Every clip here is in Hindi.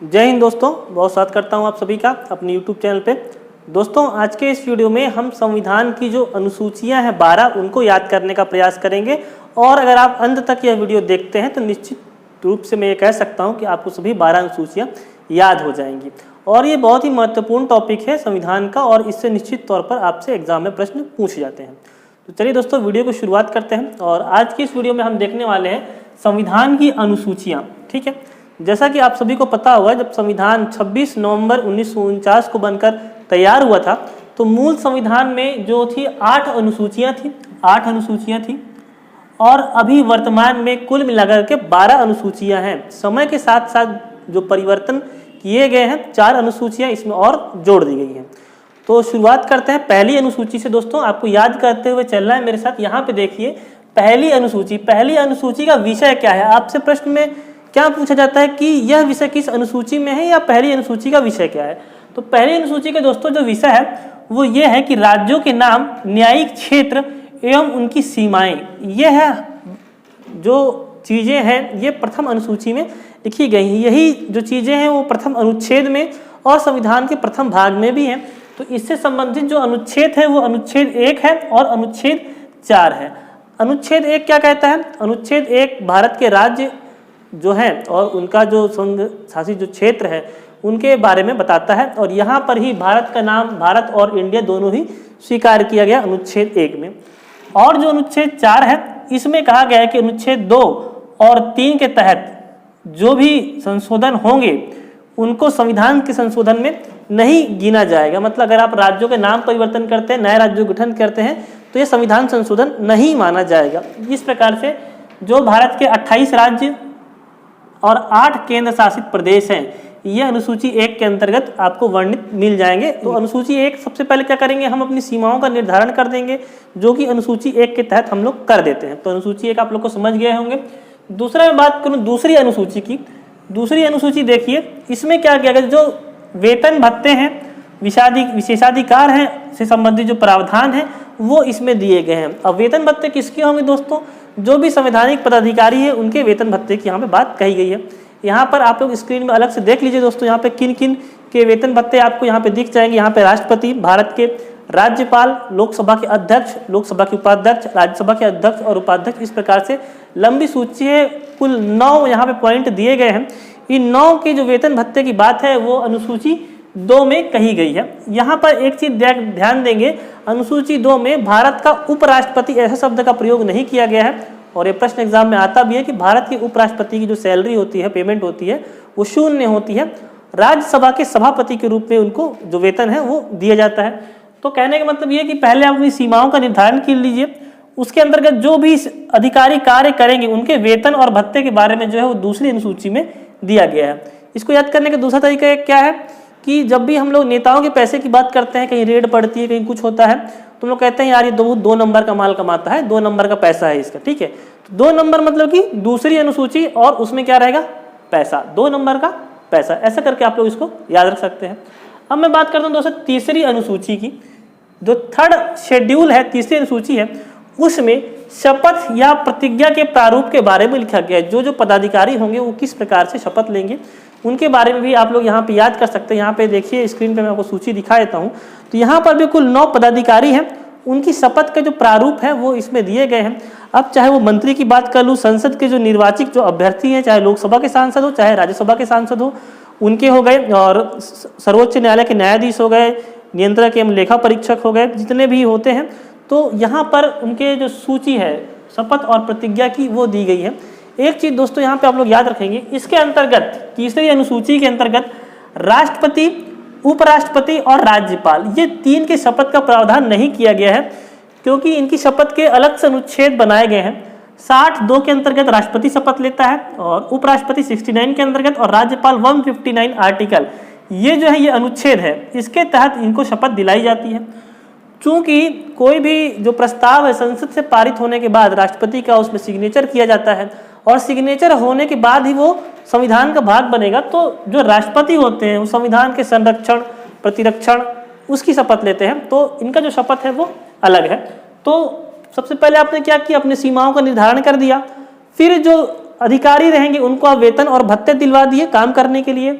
जय हिंद दोस्तों, बहुत स्वागत करता हूं आप सभी का अपने YouTube चैनल पे। दोस्तों, आज के इस वीडियो में हम संविधान की जो अनुसूचियां हैं 12 उनको याद करने का प्रयास करेंगे। और अगर आप अंत तक यह वीडियो देखते हैं तो निश्चित रूप से मैं ये कह सकता हूं कि आपको सभी 12 अनुसूचियां याद हो जाएंगी। और ये बहुत ही महत्वपूर्ण टॉपिक है संविधान का, और इससे निश्चित तौर पर आपसे एग्जाम में प्रश्न पूछे जाते हैं। तो चलिए दोस्तों, वीडियो को शुरुआत करते हैं। और आज की इस वीडियो में हम देखने वाले हैं संविधान की अनुसूचियाँ। ठीक है, जैसा कि आप सभी को पता होगा, जब संविधान 26 नवंबर 1949 को बनकर तैयार हुआ था तो मूल संविधान में जो थी 8 अनुसूचियां थी। और अभी वर्तमान में कुल मिलाकर के 12 अनुसूचियां हैं। समय के साथ साथ जो परिवर्तन किए गए हैं, 4 अनुसूचियां इसमें और जोड़ दी गई हैं। तो शुरुआत करते हैं पहली अनुसूची से। दोस्तों, आपको याद करते हुए चलना है मेरे साथ। यहाँ पे देखिए, पहली अनुसूची का विषय क्या है। आपसे प्रश्न में क्या पूछा जाता है कि यह विषय किस अनुसूची में है, या पहली अनुसूची का विषय क्या है। तो पहली अनुसूची का दोस्तों जो विषय है वो ये है कि राज्यों के नाम, न्यायिक क्षेत्र एवं उनकी सीमाएं। यह है जो चीजें हैं ये प्रथम अनुसूची में लिखी गई हैं। यही जो चीजें हैं वो प्रथम अनुच्छेद में और संविधान के प्रथम भाग में भी हैं। तो इससे संबंधित जो अनुच्छेद है वो अनुच्छेद 1 है और अनुच्छेद 4 है। अनुच्छेद 1 क्या कहता है? अनुच्छेद 1 भारत के राज्य जो है और उनका जो संघ शासित जो क्षेत्र है उनके बारे में बताता है। और यहाँ पर ही भारत का नाम भारत और इंडिया दोनों ही स्वीकार किया गया अनुच्छेद 1 में। और जो अनुच्छेद 4 है इसमें कहा गया है कि अनुच्छेद 2 और 3 के तहत जो भी संशोधन होंगे उनको संविधान के संशोधन में नहीं गिना जाएगा। मतलब अगर आप राज्यों के नाम परिवर्तन करते हैं, नए राज्यों गठन करते हैं, तो ये संविधान संशोधन नहीं माना जाएगा। इस प्रकार से जो भारत के 28 राज्य और 8 केंद्र शासित प्रदेश हैं, ये अनुसूची 1 के अंतर्गत आपको वर्णित मिल जाएंगे। तो अनुसूची 1 सबसे पहले क्या करेंगे, हम अपनी सीमाओं का निर्धारण कर देंगे, जो कि अनुसूची 1 के तहत हम लोग कर देते हैं। तो अनुसूची 1 आप लोग को समझ गए होंगे। दूसरा मैं बात करूं दूसरी अनुसूची की। दूसरी अनुसूची देखिए, इसमें क्या किया गया, जो वेतन भत्ते हैं, विशेषाधिकार हैं से संबंधित जो प्रावधान है वो इसमें दिए गए हैं। अब वेतन भत्ते किसके होंगे दोस्तों? जो भी संवैधानिक पदाधिकारी है उनके वेतन भत्ते की यहाँ पे बात कही गई है। यहाँ पर आप लोग स्क्रीन में अलग से देख लीजिए दोस्तों, यहाँ पे किन किन के वेतन भत्ते आपको यहाँ पे दिख जाएंगे। यहाँ पे राष्ट्रपति, भारत के राज्यपाल, लोकसभा के अध्यक्ष, लोकसभा के उपाध्यक्ष, राज्यसभा के अध्यक्ष और उपाध्यक्ष, इस प्रकार से लंबी सूची है। कुल 9 यहाँ पे पॉइंट दिए गए हैं। इन 9 के जो वेतन भत्ते की बात है वो अनुसूची 2 में कही गई है। यहाँ पर एक चीज ध्यान देंगे, अनुसूची 2 में भारत का उपराष्ट्रपति ऐसा शब्द का प्रयोग नहीं किया गया है। और ये प्रश्न एग्जाम में आता भी है कि भारत के उपराष्ट्रपति की जो सैलरी होती है, पेमेंट होती है, वो 0 होती है। राज्यसभा के सभापति के रूप में उनको जो वेतन है वो दिया जाता है। तो कहने का मतलब ये कि पहले आप अपनी सीमाओं का निर्धारण कर लीजिए, उसके अंतर्गत जो भी अधिकारी कार्य करेंगे उनके वेतन और भत्ते के बारे में जो है वो दूसरी अनुसूची में दिया गया है। इसको याद करने का दूसरा तरीका क्या है कि जब भी हम लोग नेताओं के पैसे की बात करते हैं, कहीं रेड पड़ती है, कहीं कुछ होता है, तो हम लोग कहते हैं यार ये 2 नंबर का माल कमाता है, 2 नंबर का पैसा है इसका। ठीक है, तो 2 नंबर मतलब कि दूसरी अनुसूची और उसमें क्या रहेगा, पैसा, 2 नंबर का पैसा, ऐसा करके आप लोग इसको याद रख सकते हैं। अब मैं बात करता हूँ दोस्तों तीसरी अनुसूची की। जो 3rd शेड्यूल है, तीसरी अनुसूची है, उसमें शपथ या प्रतिज्ञा के प्रारूप के बारे में लिखा गया है। जो पदाधिकारी होंगे वो किस प्रकार से शपथ लेंगे उनके बारे में भी आप लोग यहाँ पे याद कर सकते हैं। यहाँ पे देखिए स्क्रीन पे मैं आपको सूची दिखा देता हूँ। तो यहाँ पर भी कुल 9 पदाधिकारी हैं, उनकी शपथ के जो प्रारूप है वो इसमें दिए गए हैं। अब चाहे वो मंत्री की बात कर लूँ, संसद के जो निर्वाचित जो अभ्यर्थी हैं, चाहे लोकसभा के सांसद हो चाहे राज्यसभा के सांसद हो, उनके हो गए, और सर्वोच्च न्यायालय के न्यायाधीश हो गए, नियंत्रक एवं लेखा परीक्षक हो गए, जितने भी होते हैं, तो यहाँ पर उनके जो सूची है शपथ और प्रतिज्ञा की वो दी गई है। एक चीज दोस्तों यहाँ पे आप लोग याद रखेंगे, इसके अंतर्गत तीसरी अनुसूची के अंतर्गत राष्ट्रपति, उपराष्ट्रपति और राज्यपाल, ये 3 के शपथ का प्रावधान नहीं किया गया है, क्योंकि इनकी शपथ के अलग से अनुच्छेद बनाए गए हैं। 62 के अंतर्गत राष्ट्रपति शपथ लेता है, और उपराष्ट्रपति 69 के अंतर्गत, और राज्यपाल 159 आर्टिकल, ये जो है ये अनुच्छेद है, इसके तहत इनको शपथ दिलाई जाती है। चूंकि कोई भी जो प्रस्ताव है संसद से पारित होने के बाद राष्ट्रपति का उसमें सिग्नेचर किया जाता है, और सिग्नेचर होने के बाद ही वो संविधान का भाग बनेगा। तो जो राष्ट्रपति होते हैं वो संविधान के संरक्षण, प्रतिरक्षण, उसकी शपथ लेते हैं। तो इनका जो शपथ है वो अलग है। तो सबसे पहले आपने क्या किया, अपनी सीमाओं का निर्धारण कर दिया। फिर जो अधिकारी रहेंगे उनको आप वेतन और भत्ते दिलवा दिए काम करने के लिए।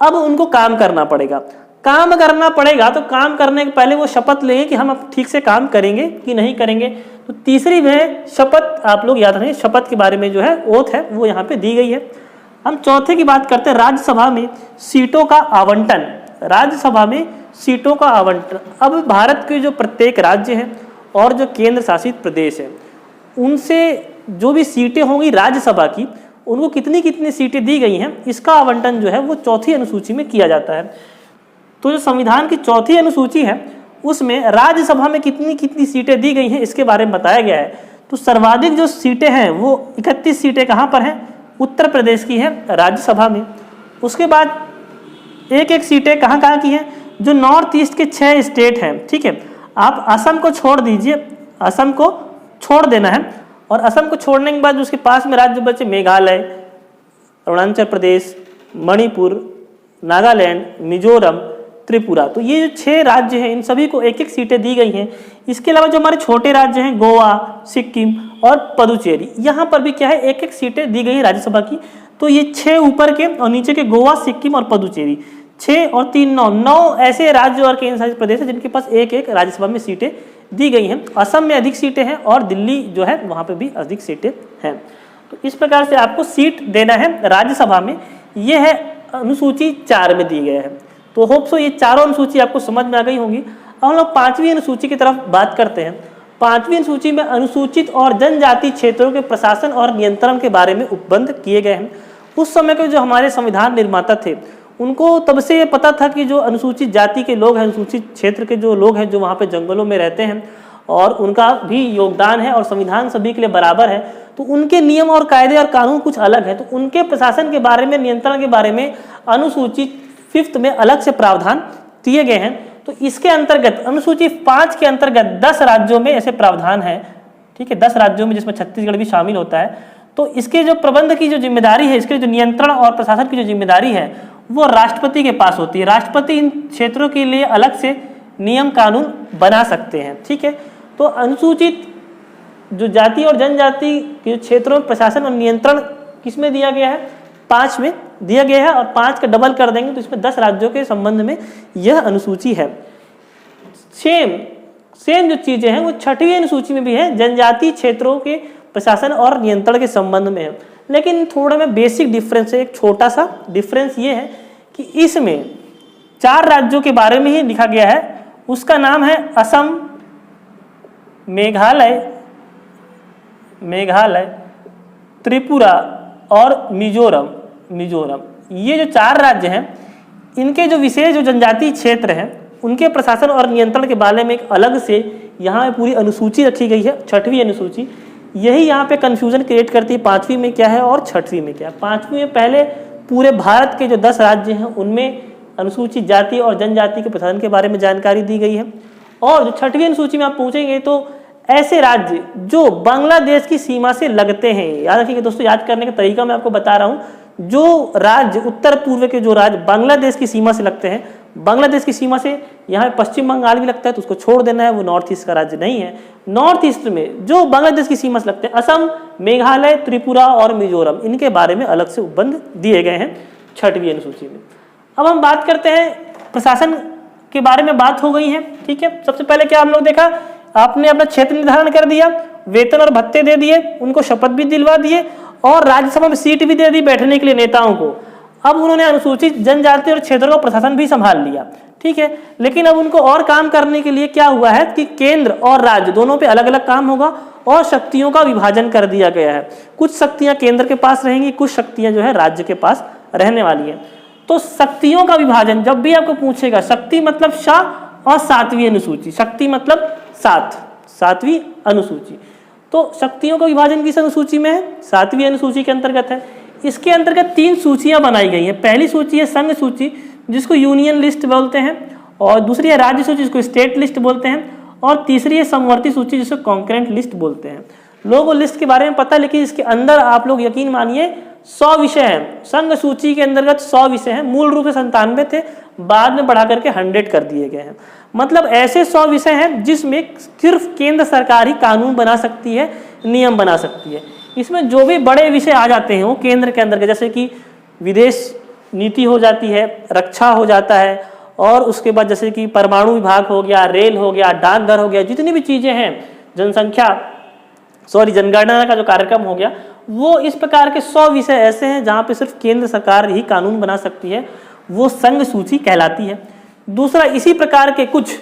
अब उनको काम करना पड़ेगा। काम करना पड़ेगा तो काम करने के पहले वो शपथ लेंगे कि हम अब ठीक से काम करेंगे कि नहीं करेंगे। तो तीसरी में शपथ, आप लोग याद रखें, शपथ के बारे में जो है ओथ है वो यहाँ पे दी गई है। हम चौथे की बात करते हैं, राज्यसभा में सीटों का आवंटन। राज्यसभा में सीटों का आवंटन, अब भारत के जो प्रत्येक राज्य हैं और जो केंद्र शासित प्रदेश है उनसे जो भी सीटें होंगी राज्यसभा की, उनको कितनी कितनी सीटें दी गई हैं, इसका आवंटन जो है वो चौथी अनुसूची में किया जाता है। तो जो संविधान की चौथी अनुसूची है उसमें राज्यसभा में कितनी कितनी सीटें दी गई हैं इसके बारे में बताया गया है। तो सर्वाधिक जो सीटें हैं वो 31 सीटें कहाँ पर हैं, उत्तर प्रदेश की है राज्यसभा में। उसके बाद एक एक सीटें कहाँ कहाँ की हैं, जो नॉर्थ ईस्ट के 6 स्टेट हैं, ठीक है। आप असम को छोड़ दीजिए, असम को छोड़ देना है, और असम को छोड़ने के बाद उसके पास में राज्य बचे मेघालय, अरुणाचल प्रदेश, मणिपुर, नागालैंड, मिजोरम, त्रिपुरा। तो ये जो 6 राज्य हैं इन सभी को एक एक सीटें दी गई हैं। इसके अलावा जो हमारे छोटे राज्य हैं गोवा, सिक्किम और पुदुचेरी, यहाँ पर भी क्या है एक एक सीटें दी गई हैं राज्यसभा की। तो ये 6 ऊपर के और नीचे के गोवा, सिक्किम और पुदुचेरी, 6 और 3 9 ऐसे राज्य और केंद्र शासित प्रदेश हैं जिनके पास एक एक राज्यसभा में सीटें दी गई हैं। असम में अधिक सीटें हैं और दिल्ली जो है वहाँ पे भी अधिक सीटें हैं। तो इस प्रकार से आपको सीट देना है राज्यसभा में। ये है अनुसूची 4 में दी गया है। तो होप सो ये चारों अनुसूची आपको समझ में आ गई होंगी। अब हम लोग 5वीं अनुसूची की तरफ बात करते हैं। 5वीं अनुसूची में अनुसूचित और जनजाति क्षेत्रों के प्रशासन और नियंत्रण के बारे में उपबंध किए गए हैं। उस समय के जो हमारे संविधान निर्माता थे उनको तब से ये पता था कि जो अनुसूचित जाति के लोग हैं, अनुसूचित क्षेत्र के जो लोग हैं जो वहाँ पे जंगलों में रहते हैं और उनका भी योगदान है और संविधान सभी के लिए बराबर है, तो उनके नियम और कायदे और कानून कुछ अलग है। तो उनके प्रशासन के बारे में, नियंत्रण के बारे में अनुसूची 5th में अलग से प्रावधान दिए गए हैं। तो इसके अंतर्गत अनुसूची 5 के अंतर्गत 10 राज्यों में ऐसे प्रावधान है, ठीक है, 10 राज्यों में जिसमें छत्तीसगढ़ भी शामिल होता है। तो इसके जो प्रबंध की जो जिम्मेदारी है, इसके जो नियंत्रण और प्रशासन की जो जिम्मेदारी है वो राष्ट्रपति के पास होती है। राष्ट्रपति इन क्षेत्रों के लिए अलग से नियम कानून बना सकते हैं, ठीक है। तो अनुसूचित जो जाति और जनजाति के क्षेत्रों में प्रशासन और नियंत्रण किसमें दिया गया है, 5 में दिया गया है, और 5 का डबल कर देंगे तो इसमें 10 राज्यों के संबंध में यह अनुसूची है। सेम जो चीजें हैं वो 6वीं अनुसूची में भी है, जनजातीय क्षेत्रों के प्रशासन और नियंत्रण के संबंध में है। लेकिन थोड़ा में बेसिक डिफरेंस है, एक छोटा सा डिफरेंस ये है कि इसमें 4 राज्यों के बारे में ही लिखा गया है। उसका नाम है असम, मेघालय, त्रिपुरा और मिजोरम। ये जो 4 राज्य हैं इनके जो विशेष जो जनजातीय क्षेत्र हैं उनके प्रशासन और नियंत्रण के बारे में एक अलग से यहाँ पूरी अनुसूची रखी गई है, 6वीं अनुसूची। यही यहाँ पे कंफ्यूजन क्रिएट करती है 5वीं में क्या है और 6वीं में क्या है। 5वीं में पहले पूरे भारत के जो 10 राज्य हैं उनमें अनुसूचित जाति और जनजाति के प्रशासन के बारे में जानकारी दी गई है, और जो 6वीं अनुसूची में आप पूछेंगे तो ऐसे राज्य जो बांग्लादेश की सीमा से लगते हैं। याद रखिएगा दोस्तों, याद करने का तरीका मैं आपको बता रहा हूँ। जो राज्य उत्तर पूर्व के जो राज्य बांग्लादेश की सीमा से लगते हैं, बांग्लादेश की सीमा से यहाँ पश्चिम बंगाल भी लगता है तो उसको छोड़ देना है, वो नॉर्थ ईस्ट का राज्य नहीं है। नॉर्थ ईस्ट में जो बांग्लादेश की सीमा से लगते हैं असम, मेघालय, त्रिपुरा और मिजोरम, इनके बारे में अलग से उपबंध दिए गए हैं 6वीं अनुसूची में। अब हम बात करते हैं प्रशासन के बारे में, बात हो गई है, ठीक है। सबसे पहले क्या हम लोग देखा, आपने अपना क्षेत्र निर्धारण कर दिया, वेतन और भत्ते दे दिए, उनको शपथ भी दिलवा दिए और राज्यसभा में सीट भी दे दी बैठने के लिए नेताओं को। अब उन्होंने अनुसूचित जनजाति और क्षेत्रों का प्रशासन भी संभाल लिया, ठीक है। लेकिन अब उनको और काम करने के लिए क्या हुआ है कि केंद्र और राज्य दोनों पे अलग अलग काम होगा और शक्तियों का विभाजन कर दिया गया है। कुछ शक्तियां केंद्र के पास रहेंगी, कुछ शक्तियां जो है राज्य के पास रहने वाली है। तो शक्तियों का विभाजन जब भी आपको पूछेगा, शक्ति मतलब शाह और 7वीं अनुसूची, शक्ति मतलब 7वीं अनुसूची। तो शक्तियों का विभाजन किस अनुसूची में है, 7वीं अनुसूची के अंतर्गत है। इसके अंतर्गत 3 सूचियां बनाई गई हैं। पहली सूची है संघ सूची जिसको यूनियन लिस्ट बोलते हैं, और दूसरी है राज्य सूची जिसको स्टेट लिस्ट बोलते हैं, और तीसरी है समवर्ती सूची जिसको कॉन्करेंट लिस्ट बोलते हैं। लोगों को लिस्ट के बारे में पता, लेकिन इसके अंदर आप लोग यकीन मानिए 100 विषय हैं। संघ सूची के अंतर्गत 100 विषय हैं। मूल रूप से 97 थे, बाद में बढ़ा करके 100 कर दिए गए हैं। मतलब ऐसे 100 विषय हैं जिसमें सिर्फ केंद्र सरकार ही कानून बना सकती है, नियम बना सकती है। इसमें जो भी बड़े विषय आ जाते हैं वो केंद्र के अंदर के, जैसे कि विदेश नीति हो जाती है, रक्षा हो जाता है, और उसके बाद जैसे कि परमाणु विभाग हो गया, रेल हो गया, डाकघर हो गया, जितनी भी चीज़ें हैं, जनगणना का जो कार्यक्रम हो गया, वो इस प्रकार के 100 विषय ऐसे हैं जहाँ पे सिर्फ केंद्र सरकार ही कानून बना सकती है, वो संघ सूची कहलाती है। दूसरा, इसी प्रकार के कुछ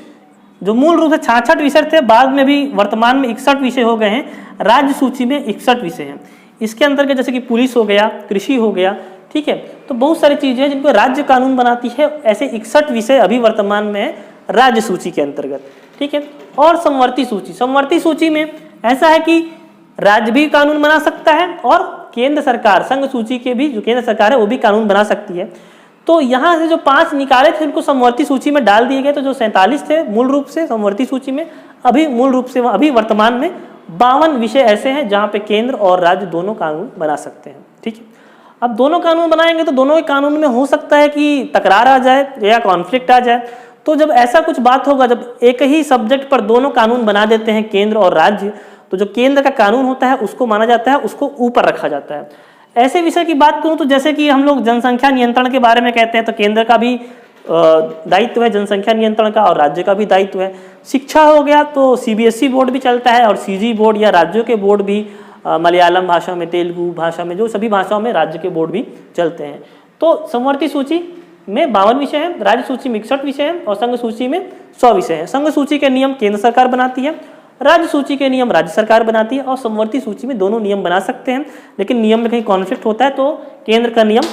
जो मूल रूप से 66 विषय थे, बाद में भी वर्तमान में 61 विषय हो गए हैं, राज्य सूची में 61 विषय हैं। इसके अंतर्गत जैसे कि पुलिस हो गया, कृषि हो गया, ठीक है, तो बहुत सारी चीजें हैं जिनको राज्य कानून बनाती है। ऐसे 61 विषय अभी वर्तमान में है राज्य सूची के अंतर्गत, ठीक है। और समवर्ती सूची में ऐसा है कि राज्य भी कानून बना सकता है और केंद्र सरकार, संघ सूची के भी जो केंद्र सरकार है वो भी कानून बना सकती है। तो यहाँ से जो 5 निकाले थे उनको समवर्ती सूची में डाल दिए गए, तो जो 47 थे मूल रूप से समवर्ती सूची में, अभी वर्तमान में 52 विषय ऐसे हैं जहाँ पे केंद्र और राज्य दोनों कानून बना सकते हैं, ठीक है। अब दोनों कानून बनाएंगे तो दोनों के कानून में हो सकता है कि तकरार आ जाए या कॉन्फ्लिक्ट आ जाए। तो जब ऐसा कुछ बात होगा, जब एक ही सब्जेक्ट पर दोनों कानून बना देते हैं केंद्र और राज्य, तो जो केंद्र का कानून होता है उसको माना जाता है, उसको ऊपर रखा जाता है। ऐसे विषय की बात करूं तो जैसे कि हम लोग जनसंख्या नियंत्रण के बारे में कहते हैं, तो केंद्र का भी दायित्व है जनसंख्या नियंत्रण का और राज्य का भी दायित्व है। शिक्षा हो गया तो सीबीएसई बोर्ड भी चलता है और सीजी बोर्ड या राज्यों के बोर्ड भी, मलयालम भाषा में, तेलुगु भाषा में, जो सभी भाषाओं में राज्य के बोर्ड भी चलते हैं। तो समवर्ती सूची में 52 विषय हैं, राज्य सूची में 61 विषय हैं और संघ सूची में 100 विषय हैं। संघ सूची के नियम केंद्र सरकार बनाती है, राज्य सूची के नियम राज्य सरकार बनाती है, और समवर्ती सूची में दोनों नियम बना सकते हैं, लेकिन नियम में कहीं कॉन्फ्लिक्ट होता है तो केंद्र का नियम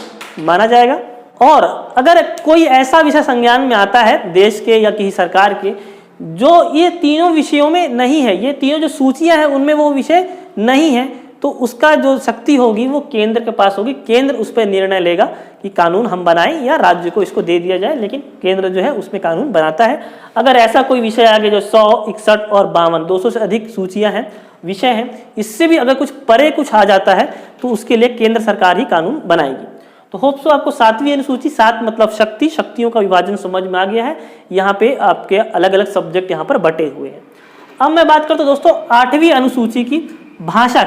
माना जाएगा। और अगर कोई ऐसा विषय संज्ञान में आता है देश के या किसी सरकार के जो ये तीनों विषयों में नहीं है, ये तीनों जो सूचियां हैं उनमें वो विषय नहीं है, तो उसका जो शक्ति होगी वो केंद्र के पास होगी। केंद्र उस पर निर्णय लेगा कि कानून हम बनाएं या राज्य को इसको दे दिया जाए, लेकिन केंद्र जो है उसमें कानून बनाता है। अगर ऐसा कोई विषय आगे जो 100, 61 और 52, 200 से अधिक सूचियां हैं, विषय हैं, इससे भी अगर कुछ परे कुछ आ जाता है तो उसके लिए केंद्र सरकार ही कानून बनाएगी। तो होप सो आपको 7वीं अनुसूची, 7 मतलब शक्ति, शक्तियों का विभाजन समझ में आ गया है। यहाँ पे आपके अलग अलग सब्जेक्ट यहाँ पर बटे हुए हैं। अब मैं बात करता हूँ दोस्तों 8वीं अनुसूची की, भाषा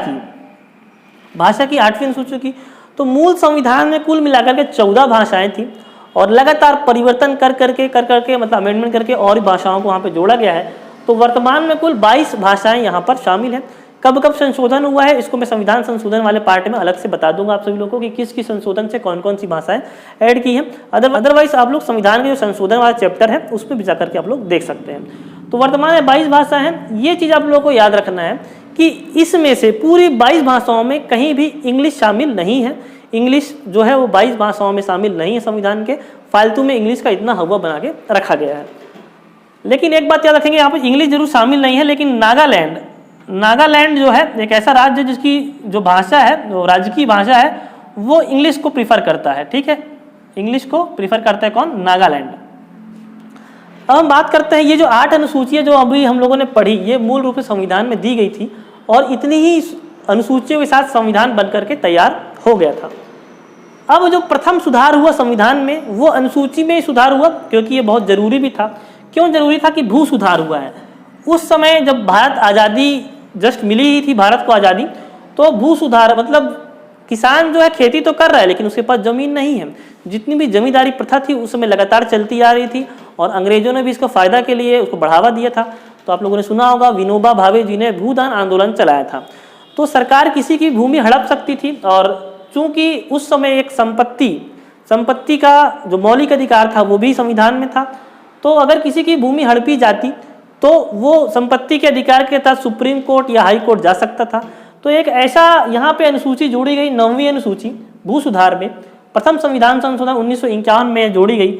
की 8वीं अनुसूची की। तो मूल संविधान में कुल मिलाकर के 14 भाषाएं थी और लगातार परिवर्तन कर करके मतलब अमेंडमेंट करके और भी भाषाओं को वहाँ पे जोड़ा गया है। तो वर्तमान में कुल 22 भाषाएं यहाँ पर शामिल हैं। कब कब संशोधन हुआ है इसको मैं संविधान संशोधन वाले पार्ट में अलग से बता दूंगा आप सभी लोगों को कि किस किस संशोधन से कौन कौन सी भाषाएं ऐड की हैं। अदरवाइज आप लोग संविधान के जो संशोधन वाला चैप्टर है उसमें भी जाकर के आप लोग देख सकते हैं। तो वर्तमान में 22 भाषाएं हैं। ये चीज़ आप लोगों को याद रखना है कि इसमें से पूरी 22 भाषाओं में कहीं भी इंग्लिश शामिल नहीं है। इंग्लिश जो है वो 22 भाषाओं में शामिल नहीं है संविधान के, फालतू में इंग्लिश का इतना हवा बना के रखा गया है। लेकिन एक बात याद रखेंगे, यहाँ पर इंग्लिश जरूर शामिल नहीं है, लेकिन नागालैंड जो है एक ऐसा राज्य जिसकी जो भाषा है, जो राज्य की भाषा है, वो इंग्लिश को प्रीफर करता है। ठीक है, इंग्लिश को प्रीफर करता है कौन? नागालैंड। अब हम बात करते हैं ये जो 8 अनुसूचियां जो अभी हम लोगों ने पढ़ी, ये मूल रूप से संविधान में दी गई थी और इतनी ही अनुसूचियों के साथ संविधान बनकर के तैयार हो गया था। अब जो प्रथम सुधार हुआ संविधान में वो अनुसूची में सुधार हुआ, क्योंकि ये बहुत जरूरी भी था। क्यों जरूरी था? कि भू सुधार हुआ है। उस समय जब भारत आज़ादी जस्ट मिली ही थी भारत को आज़ादी, तो भू सुधार मतलब किसान जो है खेती तो कर रहा है लेकिन उसके पास जमीन नहीं है। जितनी भी जमींदारी प्रथा थी उस समय लगातार चलती आ रही थी और अंग्रेजों ने भी इसको फायदा के लिए उसको बढ़ावा दिया था। तो आप लोगों ने सुना होगा विनोबा भावे जी ने भूदान आंदोलन चलाया था। तो सरकार किसी की भूमि हड़प सकती थी और चूंकि उस समय एक संपत्ति का जो मौलिक अधिकार था वो भी संविधान में था, तो अगर किसी की भूमि हड़पी जाती तो वो संपत्ति के अधिकार के तहत सुप्रीम कोर्ट या हाई कोर्ट जा सकता था। तो एक ऐसा यहाँ पे अनुसूची जोड़ी गई, 9वीं अनुसूची भू सुधार में, प्रथम संविधान संशोधन 1951 में जोड़ी गई।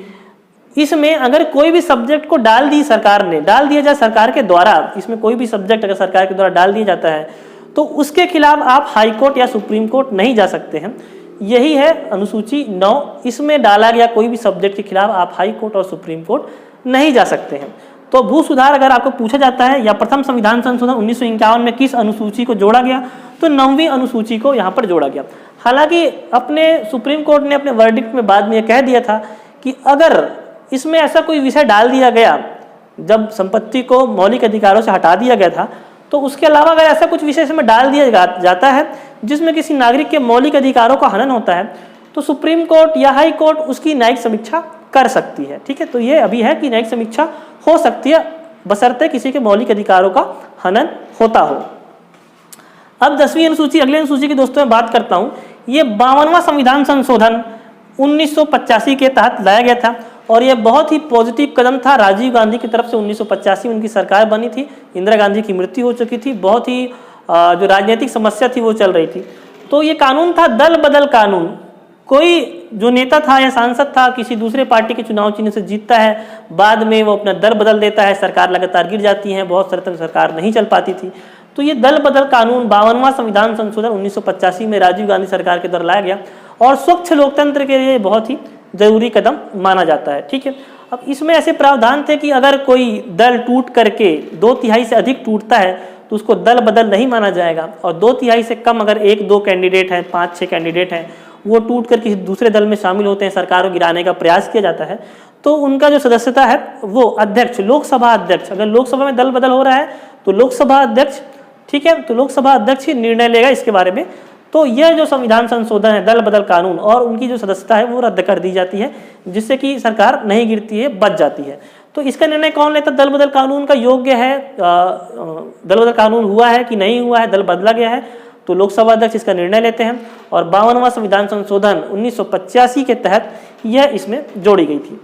इसमें अगर कोई भी सब्जेक्ट को डाल दिया जाए सरकार के द्वारा, इसमें कोई भी सब्जेक्ट अगर सरकार के द्वारा डाल दिया जाता है तो उसके खिलाफ आप हाई कोर्ट या सुप्रीम कोर्ट नहीं जा सकते हैं। यही है अनुसूची 9। इसमें डाला गया कोई भी सब्जेक्ट के खिलाफ आप हाई कोर्ट और सुप्रीम कोर्ट नहीं जा सकते हैं। तो भू सुधार अगर आपको पूछा जाता है या प्रथम संविधान संशोधन 1951 में किस अनुसूची को जोड़ा गया, तो 9वीं अनुसूची को यहाँ पर जोड़ा गया। हालांकि अपने सुप्रीम कोर्ट ने अपने वर्डिक्ट में बाद में यह कह दिया था कि अगर इसमें ऐसा कोई विषय डाल दिया गया, जब संपत्ति को मौलिक अधिकारों से हटा दिया गया था, तो उसके अलावा अगर ऐसा कुछ विषय इसमें डाल दिया जाता है जिसमें किसी नागरिक के मौलिक अधिकारों का हनन होता है, तो सुप्रीम कोर्ट या हाई कोर्ट उसकी न्यायिक समीक्षा कर सकती है। ठीक है, तो ये अभी है कि न्यायिक समीक्षा हो सकती है बशर्ते किसी के मौलिक अधिकारों का हनन होता हो। अब 10वीं अनुसूची, अगली अनुसूची की दोस्तों मैं बात करता हूं। ये 52वां संविधान संशोधन 1985 के तहत लाया गया था और यह बहुत ही पॉजिटिव कदम था। राजीव गांधी की तरफ से 1985 में उनकी सरकार बनी थी, इंदिरा गांधी की मृत्यु हो चुकी थी, बहुत ही जो राजनीतिक समस्या थी वो चल रही थी। तो ये कानून था दल बदल कानून। कोई जो नेता था या सांसद था किसी दूसरे पार्टी के चुनाव चिन्ह से जीतता है, बाद में वो अपना दल बदल देता है, सरकार लगातार गिर जाती है, बहुत सारे तक सरकार नहीं चल पाती थी। तो ये दल बदल कानून 52वां संविधान संशोधन 1985 में राजीव गांधी सरकार के द्वारा लाया गया और स्वच्छ लोकतंत्र के लिए बहुत ही जरूरी कदम माना जाता है। ठीक है, अब इसमें ऐसे प्रावधान थे कि अगर कोई दल टूट करके 2/3 से अधिक टूटता है तो उसको दल बदल नहीं माना जाएगा, और 2/3 से कम अगर 1-2 कैंडिडेट हैं, 5-6 कैंडिडेट हैं, वो टूट कर किसी दूसरे दल में शामिल होते हैं, सरकार को गिराने का प्रयास किया जाता है, तो उनका जो सदस्यता है वो अध्यक्ष, लोकसभा अध्यक्ष, अगर लोकसभा में दल बदल हो रहा है तो लोकसभा अध्यक्ष, ठीक है, तो लोकसभा अध्यक्ष ही निर्णय लेगा इसके बारे में। तो यह जो संविधान संशोधन है दल बदल कानून, और उनकी जो सदस्यता है वो रद्द कर दी जाती है, जिससे कि सरकार नहीं गिरती है, बच जाती है। तो इसका निर्णय कौन लेता? दल बदल कानून का योग्य है, दल बदल कानून हुआ है कि नहीं हुआ है, दल बदला गया है, तो लोकसभा अध्यक्ष इसका निर्णय लेते हैं। और 52वां संविधान संशोधन 1985 के तहत यह इसमें जोड़ी गई थी।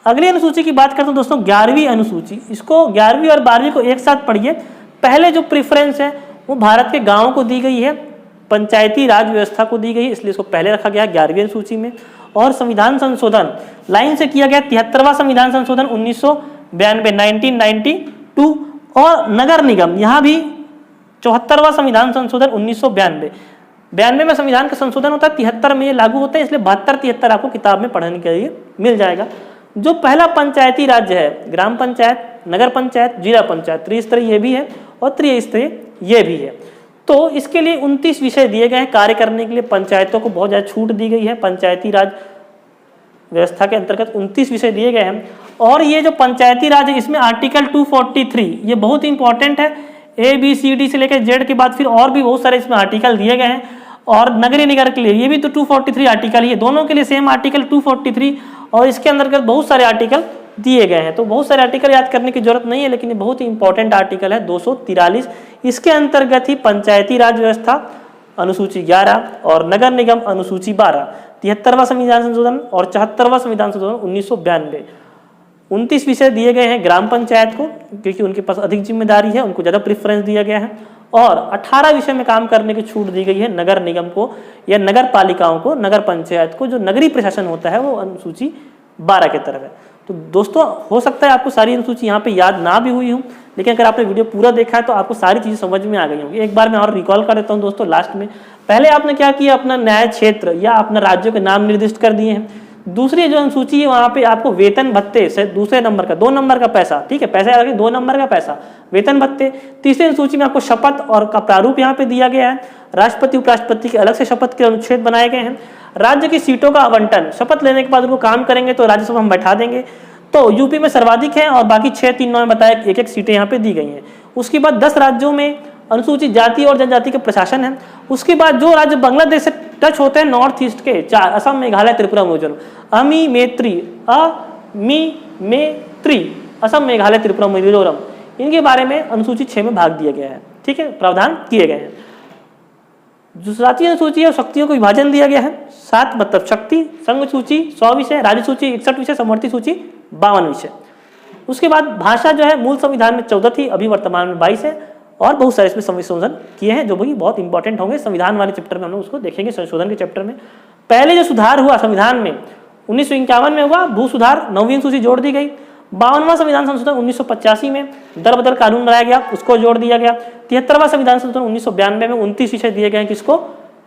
अगली अनुसूची की बात करते हैं दोस्तों, 11वीं अनुसूची। इसको 11वीं और 12वीं को एक साथ पढ़िए। पहले जो प्रेफरेंस है वो भारत के गाँवों को दी गई है, पंचायती राज व्यवस्था को दी गई, इसलिए इसको पहले रखा गया 11वीं अनुसूची में। और संविधान संशोधन लाइन से किया गया 73वां संविधान संशोधन 1992 1992, और नगर निगम यहाँ भी 74वां संविधान संशोधन 1992 में संविधान का संशोधन होता है, 73 में ये लागू होता है, इसलिए 72-73 आपको किताब में पढ़ने के लिए मिल जाएगा। जो पहला पंचायती राज्य है, ग्राम पंचायत, नगर पंचायत, जिला पंचायत, त्रिस्तरीय ये भी है और त्रिस्तरीय ये भी है। तो इसके लिए 29 विषय दिए गए हैं कार्य करने के लिए। पंचायतों को बहुत ज़्यादा छूट दी गई है, पंचायती राज व्यवस्था के अंतर्गत 29 विषय दिए गए हैं। और ये जो पंचायती राज है इसमें आर्टिकल 243 ये बहुत ही इंपॉर्टेंट है, ABCD से लेकर Z के बाद फिर और भी बहुत सारे इसमें आर्टिकल दिए गए हैं। और नगरीय निकाय के लिए ये भी तो 243 आर्टिकल ही है, दोनों के लिए सेम आर्टिकल 243, और इसके अंतर्गत बहुत सारे आर्टिकल दिए गए हैं। तो बहुत सारे आर्टिकल याद करने की जरूरत नहीं है, लेकिन ये बहुत ही इंपॉर्टेंट आर्टिकल है 243। इसके अंतर्गत ही पंचायती राज व्यवस्था अनुसूची 11 और नगर निगम अनुसूची 12, 73वां संविधान संशोधन और 74वां संविधान संशोधन 1992। 29 विषय दिए गए हैं ग्राम पंचायत को, क्योंकि उनके पास अधिक जिम्मेदारी है, उनको ज़्यादा प्रेफरेंस दिया गया है। और 18 विषय में काम करने की छूट दी गई है नगर निगम को या नगर पालिकाओं को, नगर पंचायत को, जो नगरीय प्रशासन होता है वो अनुसूची 12 के तरफ है। तो दोस्तों हो सकता है आपको सारी अनुसूची यहाँ पे याद ना भी हुई हो, लेकिन अगर आपने वीडियो पूरा देखा है तो आपको सारी चीज़ें समझ में आ गई होंगी। एक बार मैं और रिकॉल कर देता हूँ दोस्तों लास्ट में। पहले आपने क्या किया, अपना न्याय क्षेत्र या अपना राज्यों के नाम निर्दिष्ट कर दिए हैं। दूसरी जो अनुसूची है वहाँ पे आपको वेतन भत्ते से दूसरे नंबर का 2 नंबर का पैसा, ठीक है, पैसा 2 नंबर का पैसा वेतन भत्ते। तीसरी अनुसूची में आपको शपथ और का प्रारूप यहाँ पे दिया गया है। राष्ट्रपति उपराष्ट्रपति के अलग से शपथ के अनुच्छेद बनाए गए हैं। राज्य की सीटों का आवंटन, शपथ लेने के बाद उनको काम करेंगे तो राज्यसभा हम बैठा देंगे, तो यूपी में सर्वाधिक है और बाकी 6-3-9 में बताया 1-1 सीटें यहाँ पे दी गई हैं। उसके बाद 10 राज्यों में अनुसूचित जाति और जनजाति के प्रशासन है। उसके बाद जो राज्य बांग्लादेश से टच होते हैं नॉर्थ ईस्ट के 4, असम, मेघालय, त्रिपुरा, मिजोरम, अमी मैत्री, असम, मेघालय, त्रिपुरा, मिजोरम, इनके बारे में अनुसूची 6 में भाग दिया गया है। ठीक है, प्रावधान किए गए हैं। जो सातवीं अनुसूची है शक्तियों को विभाजन दिया गया है। 7 मतलब शक्ति, संघ सूची 100 विषय, राज्य सूची 61 विषय, समवर्ती सूची 52 विषय। उसके बाद भाषा जो है मूल संविधान में 14 थी, अभी वर्तमान में 22 है, और बहुत सारे इसमें संशोधन किए हैं जो भी बहुत इंपॉर्टेंट होंगे। संविधान वाले चैप्टर में हम लोग उसको देखेंगे, संशोधन के चैप्टर में। पहले जो सुधार हुआ संविधान में 1951 में हुआ, भू सुधार, 9वीं सूची जोड़ दी गई। 52वां संविधान संशोधन 1985 में दर बदल कानून बनाया गया, उसको जोड़ दिया गया। 73वां संविधान संशोधन 1992 में 29 विषय दिए गए हैं, किसको,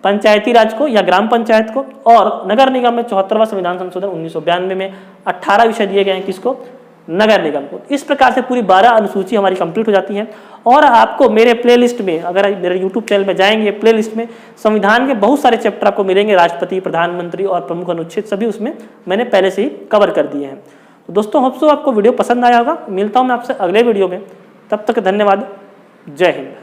पंचायती राज को या ग्राम पंचायत को। और नगर निगम में 74वां संविधान संशोधन 1992 में 18 विषय दिए गए हैं, किसको, नगर निगम को। इस प्रकार से पूरी 12 अनुसूची हमारी कंप्लीट हो जाती है। और आपको मेरे प्लेलिस्ट में, अगर मेरे यूट्यूब चैनल में जाएंगे, प्लेलिस्ट में संविधान के बहुत सारे चैप्टर आपको मिलेंगे, राष्ट्रपति, प्रधानमंत्री और प्रमुख अनुच्छेद सभी उसमें मैंने पहले से ही कवर कर दिए हैं। तो दोस्तों होप सो आपको वीडियो पसंद आया होगा। मिलता हूँ मैं आपसे अगले वीडियो में, तब तक धन्यवाद, जय हिंद।